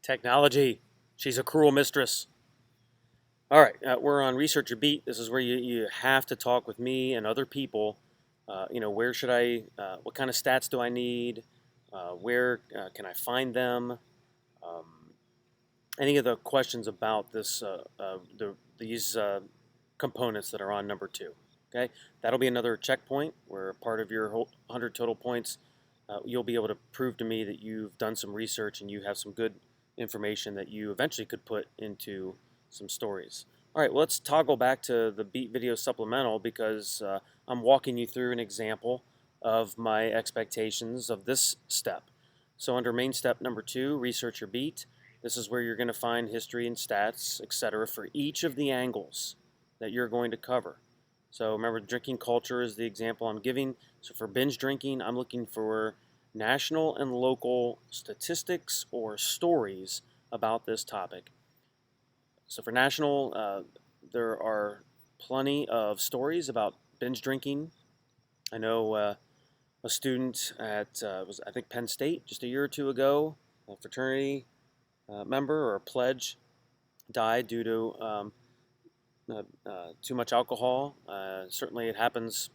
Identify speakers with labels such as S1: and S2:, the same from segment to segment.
S1: Technology. She's a cruel mistress. All right, we're on Research Your Beat. This is where you have to talk with me and other people. Where should what kind of stats do I need? Where can I find them? Um, any of the questions about these components that are on number two. Okay, that'll be another checkpoint where part of your 100 total points, you'll be able to prove to me that you've done some research and you have some good information that you eventually could put into some stories. All right, well, let's toggle back to the Beat Video Supplemental because I'm walking you through an example of my expectations of this step. So under main step number 2, research your beat. This is where you're going to find history and stats, etc., for each of the angles that you're going to cover. So remember, drinking culture is the example I'm giving. So for binge drinking, I'm looking for national and local statistics or stories about this topic. So for national, there are plenty of stories about binge drinking. I know a student at was I think Penn State just a year or two ago, a fraternity member or a pledge died due to too much alcohol. Certainly, it happens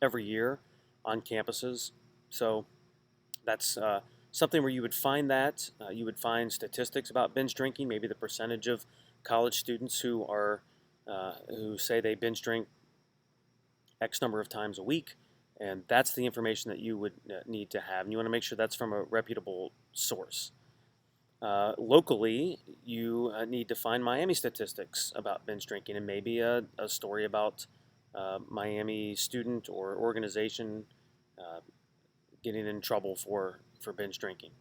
S1: every year on campuses. So that's something where you would find that. You would find statistics about binge drinking, maybe the percentage of college students who say they binge drink X number of times a week. And that's the information that you would need to have. And you want to make sure that's from a reputable source. Locally, you need to find Miami statistics about binge drinking and maybe a story about Miami student or organization uh, getting in trouble for binge drinking.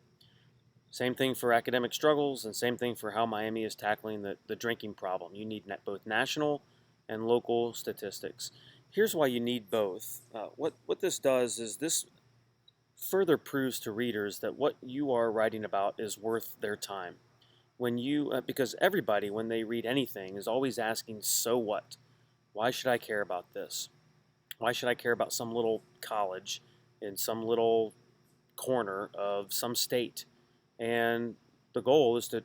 S1: Same thing for academic struggles and same thing for how Miami is tackling the drinking problem. You need both national and local statistics. Here's why you need both. What this does is this further proves to readers that what you are writing about is worth their time. Because everybody, when they read anything, is always asking, so what? Why should I care about this? Why should I care about some little college in some little corner of some state? And the goal is to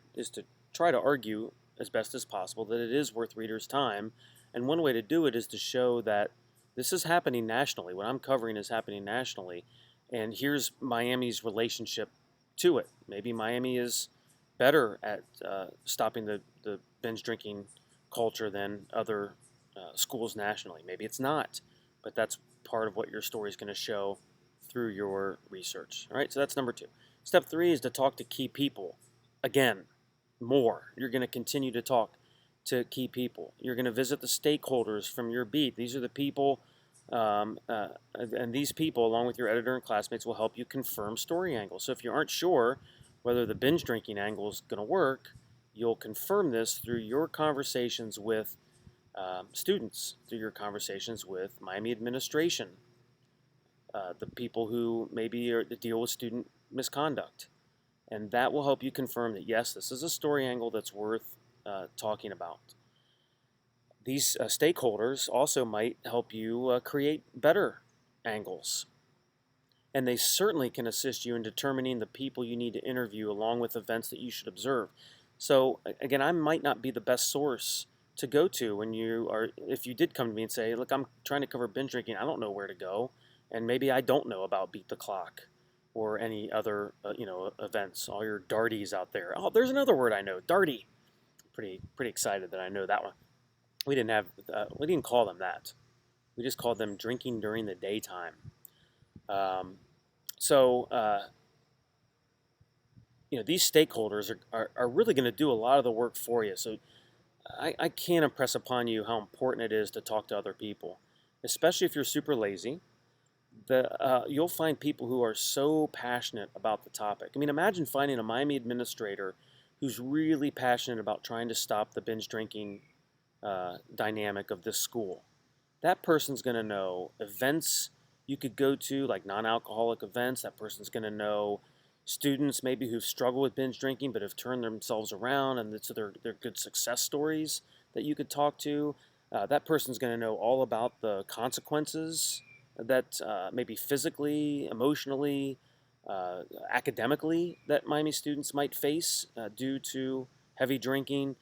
S1: try to argue as best as possible that it is worth readers' time. And one way to do it is to show that this is happening nationally. What I'm covering is happening nationally. And here's Miami's relationship to it. Maybe Miami is better at stopping the binge drinking culture than other schools nationally. Maybe it's not, but that's part of what your story is going to show through your research. All right, so that's number 2. Step 3 is to talk to key people. Again, more. You're going to continue to talk to key people. You're going to visit the stakeholders from your beat. These are the people, and these people, along with your editor and classmates, will help you confirm story angles. So if you aren't sure whether the binge drinking angle is going to work, you'll confirm this through your conversations with students, through your conversations with Miami administration, the people who maybe deal with student misconduct. And that will help you confirm that, yes, this is a story angle that's worth talking about. These stakeholders also might help you create better angles. And they certainly can assist you in determining the people you need to interview along with events that you should observe. So again, I might not be the best source to go to if you did come to me and say, look, I'm trying to cover binge drinking, I don't know where to go. And maybe I don't know about Beat the Clock or any other events. All your darties out there. Oh, there's another word I know, darty. Pretty excited that I know that one. We didn't call them that. We just called them drinking during the daytime. Um, so these stakeholders are really going to do a lot of the work for you. So I can't impress upon you how important it is to talk to other people, especially if you're super lazy. You'll find people who are so passionate about the topic. I mean, imagine finding a Miami administrator who's really passionate about trying to stop the binge drinking dynamic of this school. That person's going to know events you could go to, like non-alcoholic events. That person's going to know students maybe who've struggled with binge drinking but have turned themselves around, and so they're good success stories that you could talk to. That person's going to know all about the consequences that maybe physically, emotionally, academically that Miami students might face due to heavy drinking.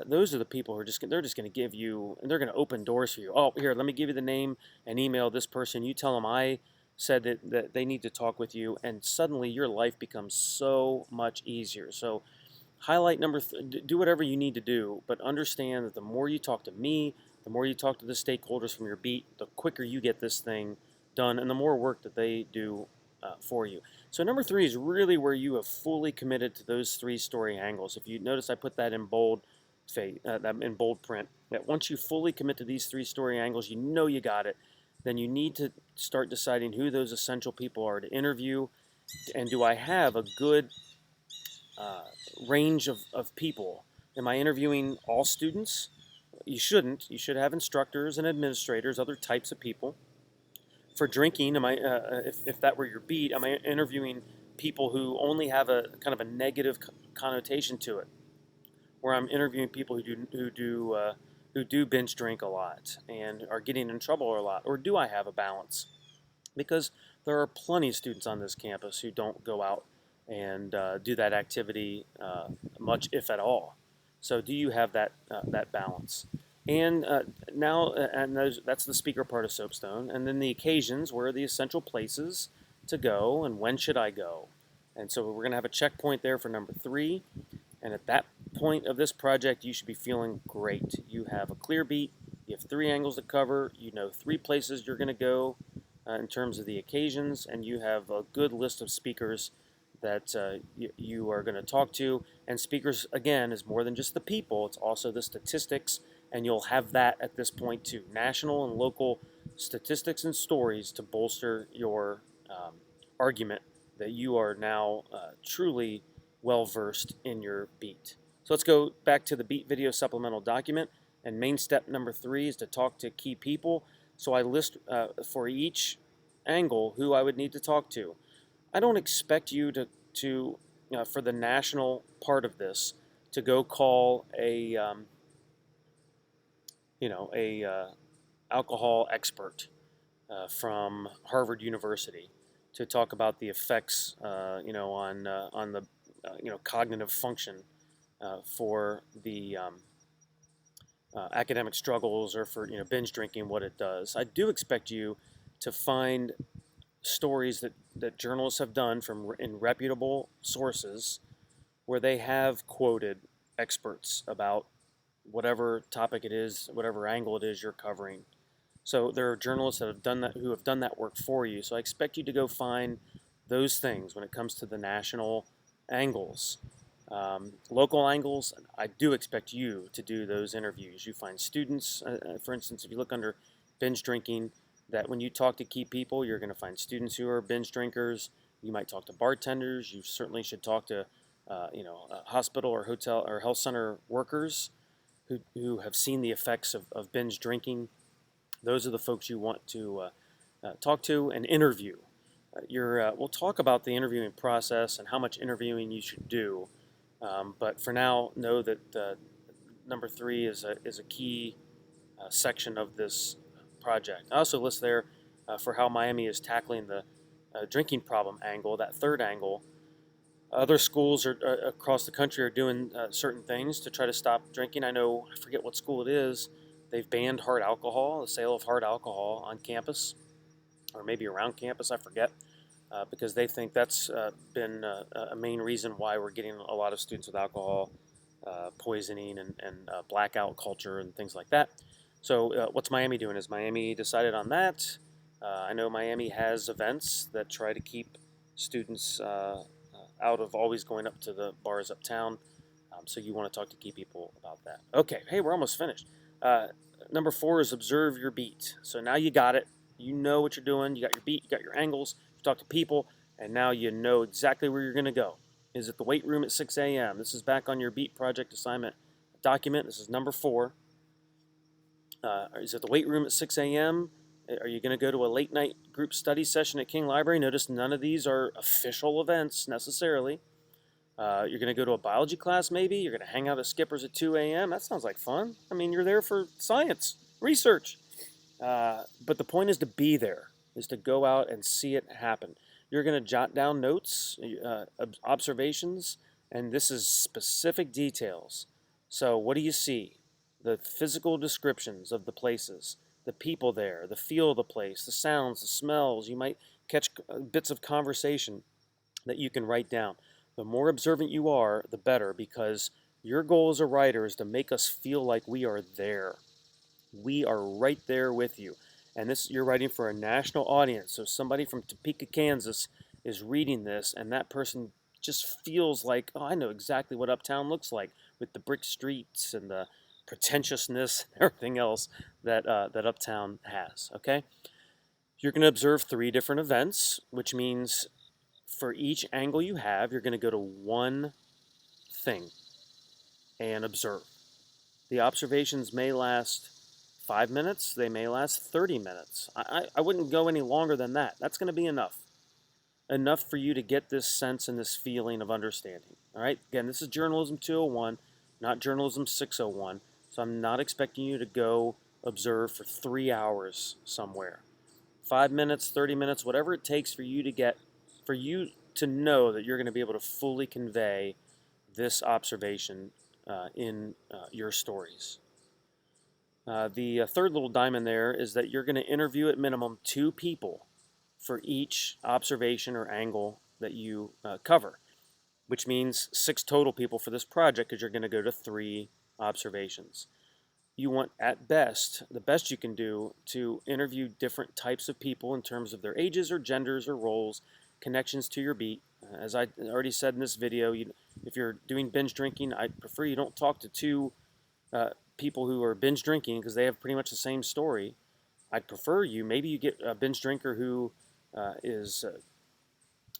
S1: Those are the people who are they're just going to give you, and they're going to open doors for you. Oh, here, let me give you the name and email this person. You tell them I said that they need to talk with you, and suddenly your life becomes so much easier. So highlight do whatever you need to do, but understand that the more you talk to me, the more you talk to the stakeholders from your beat, the quicker you get this thing done, and the more work that they do for you. So number 3 is really where you have fully committed to those 3 story angles. If you notice, I put that in bold, in bold print. That once you fully commit to these 3 story angles, you know you got it. Then you need to start deciding who those essential people are to interview, and do I have a good uh, range of people? Am I interviewing all students? You shouldn't. You should have instructors and administrators, other types of people. For drinking, am I if that were your beat, am I interviewing people who only have a kind of a negative connotation to it, where I'm interviewing people who do binge drink a lot and are getting in trouble a lot, or do I have a balance? Because there are plenty of students on this campus who don't go out and do that activity much, if at all. So, do you have that balance? And that's the speaker part of Soapstone. And then the occasions, where are the essential places to go, and when should I go? And so we're going to have a checkpoint there for number 3. And at that point of this project, you should be feeling great. You have a clear beat. You have 3 angles to cover. You know 3 places you're going to go in terms of the occasions, and you have a good list of speakers that you are going to talk to. And speakers, again, is more than just the people, it's also the statistics, and you'll have that at this point too. National and local statistics and stories to bolster your argument that you are now truly well versed in your beat. So let's go back to the beat video supplemental document. And main step number 3 is to talk to key people. So I list for each angle who I would need to talk to. I don't expect you to for the national part of this, to go call a alcohol expert from Harvard University to talk about the effects, on the cognitive function for the academic struggles, or for binge drinking, what it does. I do expect you to find stories that journalists have done in reputable sources, where they have quoted experts about whatever topic it is, whatever angle it is you're covering. So there are journalists that have done that, who have done that work for you. So I expect you to go find those things when it comes to the national angles. Local angles, I do expect you to do those interviews. You find students, for instance, if you look under binge drinking, that when you talk to key people, you're going to find students who are binge drinkers. You might talk to bartenders. You certainly should talk to, hospital or hotel or health center workers who have seen the effects of binge drinking. Those are the folks you want to talk to and interview. We'll talk about the interviewing process and how much interviewing you should do. But for now, know that number 3 is a key section of this project. I also list there for how Miami is tackling the drinking problem angle, that 3rd angle. Other schools across the country are doing certain things to try to stop drinking. I forget what school it is. They've banned hard alcohol, the sale of hard alcohol on campus, or maybe around campus, I forget, because they think that's been a main reason why we're getting a lot of students with alcohol poisoning and blackout culture and things like that. So what's Miami doing? Has Miami decided on that? I know Miami has events that try to keep students out of always going up to the bars uptown. So you want to talk to key people about that. Okay, hey, we're almost finished. Number 4 is observe your beat. So now you got it. You know what you're doing. You got your beat, you got your angles, you talk to people, and now you know exactly where you're going to go. Is it the weight room at 6 a.m.? This is back on your beat project assignment document. This is number 4. Is it the weight room at 6 a.m.? Are you going to go to a late night group study session at King Library? Notice none of these are official events necessarily. You're going to go to a biology class maybe. You're going to hang out at Skipper's at 2 a.m. That sounds like fun. I mean, you're there for science, research. But the point is to be there, is to go out and see it happen. You're going to jot down notes, observations, and this is specific details. So, what do you see? The physical descriptions of the places, the people there, the feel of the place, the sounds, the smells. You might catch bits of conversation that you can write down. The more observant you are, the better, because your goal as a writer is to make us feel like we are there. We are right there with you. And this, you're writing for a national audience. So somebody from Topeka, Kansas is reading this, and that person just feels like, oh, I know exactly what Uptown looks like with the brick streets and the pretentiousness and everything else that Uptown has. Okay? You're going to observe 3 different events, which means for each angle you have, you're going to go to one thing and observe. The observations may last 5 minutes, they may last 30 minutes. I wouldn't go any longer than that. That's going to be enough. Enough for you to get this sense and this feeling of understanding. All right? Again, this is Journalism 201, not Journalism 601. So I'm not expecting you to go observe for 3 hours somewhere. 5 minutes, 30 minutes, whatever it takes for you to know that you're going to be able to fully convey this observation in your stories. The third little diamond there is that you're going to interview at minimum 2 people for each observation or angle that you cover, which means 6 total people for this project because you're going to go to 3 observations. You want, at best, the best you can do to interview different types of people in terms of their ages or genders or roles, connections to your beat. As I already said in this video, if you're doing binge drinking, I prefer you don't talk to 2 people who are binge drinking because they have pretty much the same story. I'd prefer maybe you get a binge drinker who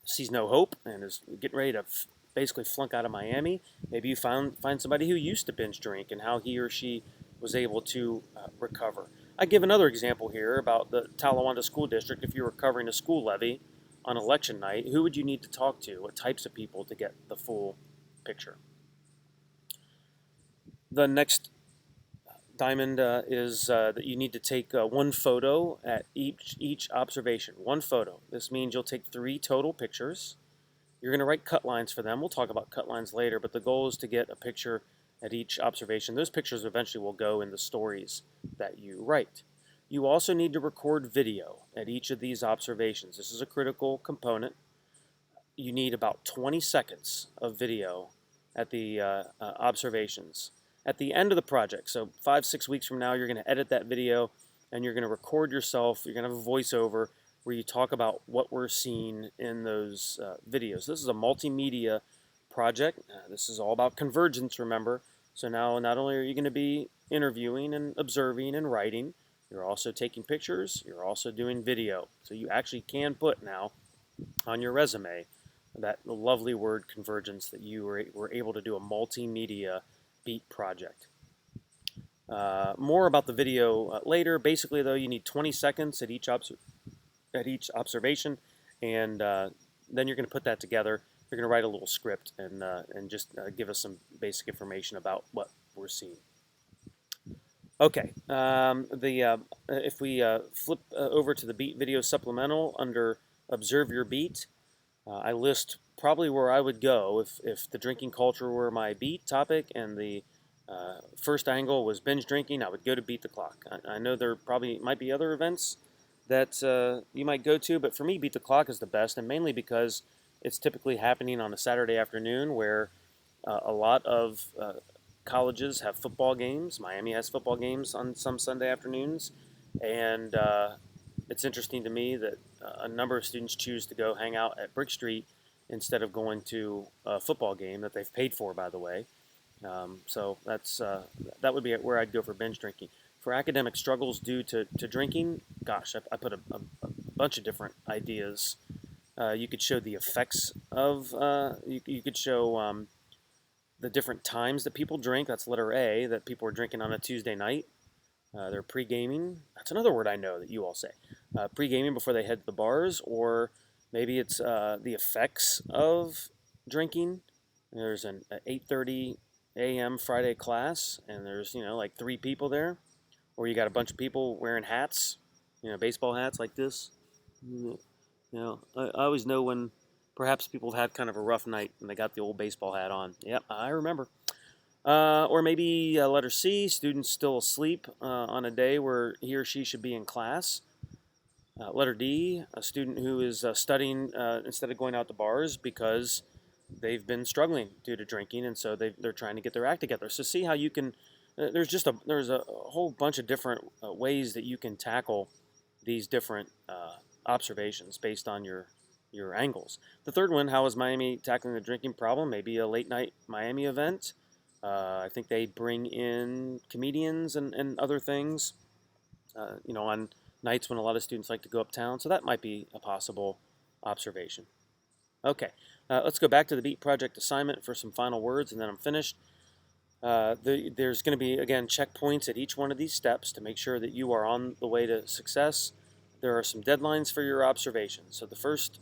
S1: sees no hope and is getting ready to basically flunk out of Miami. Maybe you find somebody who used to binge drink and how he or she was able to recover. I give another example here about the Talawanda School District. If you were covering a school levy on election night, who would you need to talk to? What types of people to get the full picture? The next diamond is that you need to take 1 photo at each observation. 1 photo. This means you'll take 3 total pictures. You're going to write cut lines for them. We'll talk about cut lines later, but the goal is to get a picture at each observation. Those pictures eventually will go in the stories that you write. You also need to record video at each of these observations. This is a critical component. You need about 20 seconds of video at the observations. At the end of the project, so 5-6 weeks from now, you're going to edit that video and you're going to record yourself. You're going to have a voiceover where you talk about what we're seeing in those videos. This is a multimedia project. This is all about convergence, remember. So now not only are you going to be interviewing and observing and writing, you're also taking pictures, you're also doing video. So you actually can put now on your resume that lovely word convergence, that you were able to do a multimedia beat project. More about the video later. Basically, though, you need 20 seconds at each observation, and then you're going to put that together. You're going to write a little script and just give us some basic information about what we're seeing. Okay, if we flip over to the beat video supplemental under Observe Your Beat, I list probably where I would go if the drinking culture were my beat topic and the first angle was binge drinking. I would go to Beat the Clock. I know there probably might be other events that you might go to, but for me, Beat the Clock is the best, and mainly because it's typically happening on a Saturday afternoon where a lot of colleges have football games. Miami has football games on some Sunday afternoons, and it's interesting to me that a number of students choose to go hang out at Brick Street instead of going to a football game that they've paid for, by the way. So that would be where I'd go for binge drinking. For academic struggles due to drinking, gosh, I put a bunch of different ideas. You could show the effects of, you could show the different times that people drink. That's letter A, that people are drinking on a Tuesday night. They're pre-gaming. That's another word I know that you all say. Pre-gaming before they head to the bars, or maybe it's the effects of drinking. There's an 8:30 a.m. Friday class, and there's like 3 people there, or you got a bunch of people wearing hats, baseball hats like this, I always know when perhaps people have had kind of a rough night and they got the old baseball hat on. Yep, I remember. Or maybe letter C, students still asleep on a day where he or she should be in class. Letter D, a student who is studying instead of going out to bars because they've been struggling due to drinking, and so they're trying to get their act together. So see how you can. There's a whole bunch of different ways that you can tackle these different observations based on your angles. The third one, how is Miami tackling the drinking problem? Maybe a late night Miami event. I think they bring in comedians and other things. On nights when a lot of students like to go uptown. So that might be a possible observation. Okay, let's go back to the Beat Project assignment for some final words, and then I'm finished. There's going to be, again, checkpoints at each one of these steps to make sure that you are on the way to success. There are some deadlines for your observations. So the first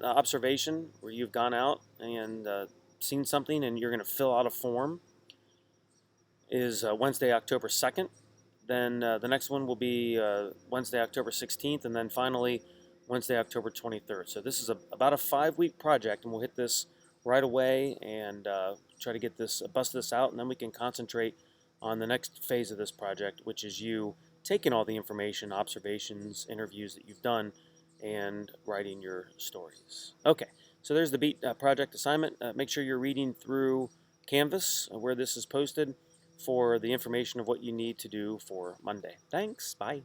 S1: observation where you've gone out and seen something and you're going to fill out a form is Wednesday, October 2nd. Then the next one will be Wednesday, October 16th, and then finally Wednesday, October 23rd. So this is about a 5-week project, and we'll hit this right away and try to get this bust this out, and then we can concentrate on the next phase of this project, which is you taking all the information, observations, interviews that you've done, and writing your stories. Okay, so there's the Beat project assignment. Make sure you're reading through Canvas where this is posted for the information of what you need to do for Monday. Thanks. Bye.